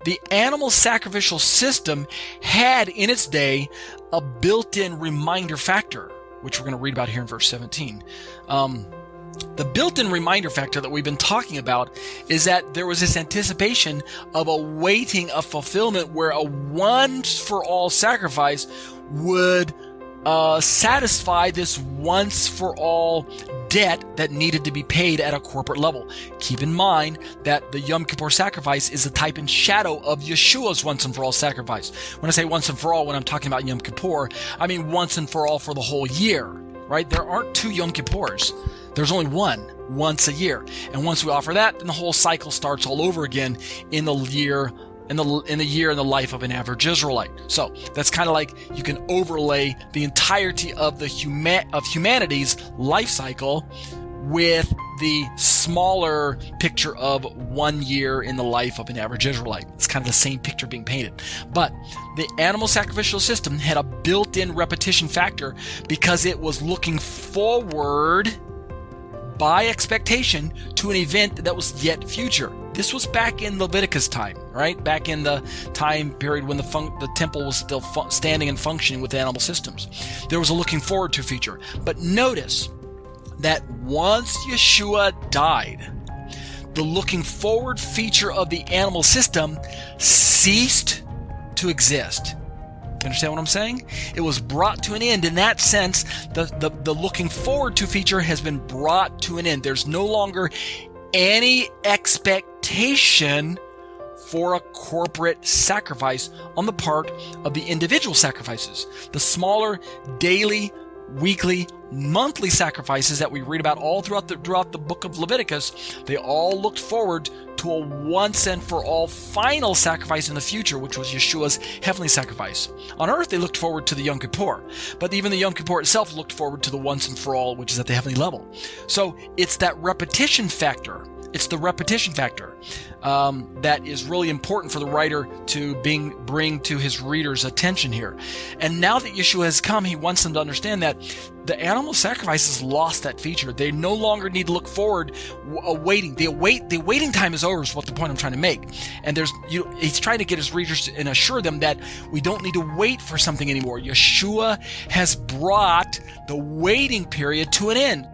The animal sacrificial system had in its day a built-in reminder factor, which we're going to read about here in verse 17. The built-in reminder factor that we've been talking about is that there was this anticipation of awaiting a fulfillment where a once-for-all sacrifice would satisfy this once-for-all debt that needed to be paid at a corporate level. Keep in mind that the Yom Kippur sacrifice is the type and shadow of Yeshua's once-and-for-all sacrifice. When I say once-and-for-all, when I'm talking about Yom Kippur, I mean once-and-for-all for the whole year, right? There aren't two Yom Kippurs. There's only one, once a year. And once we offer that, then the whole cycle starts all over again in the year in the life of an average Israelite. So that's kind of like you can overlay the entirety of humanity's life cycle with the smaller picture of 1 year in the life of an average Israelite. It's kind of the same picture being painted. But the animal sacrificial system had a built-in repetition factor because it was looking forward by expectation to an event that was yet future. This was back in Leviticus time, right? Back in the time period when the temple was still standing and functioning with animal systems. There was a looking forward to feature. But notice that once Yeshua died, the looking forward feature of the animal system ceased to exist. You understand what I'm saying? It was brought to an end. In that sense, the looking forward to feature has been brought to an end. There's no longer any expectation for a corporate sacrifice on the part of the individual sacrifices. The smaller daily, weekly, monthly sacrifices that we read about all throughout the book of Leviticus, they all looked forward to a once and for all final sacrifice in the future, which was Yeshua's heavenly sacrifice. On earth, they looked forward to the Yom Kippur, but even the Yom Kippur itself looked forward to the once and for all, which is at the heavenly level. So it's that repetition factor. It's the repetition factor that is really important for the writer to bring to his readers' attention here. And now that Yeshua has come, he wants them to understand that the animal sacrifices lost that feature. They no longer need to look forward, awaiting. The waiting time is over, is what the point I'm trying to make. And he's trying to get his readers and assure them that we don't need to wait for something anymore. Yeshua has brought the waiting period to an end.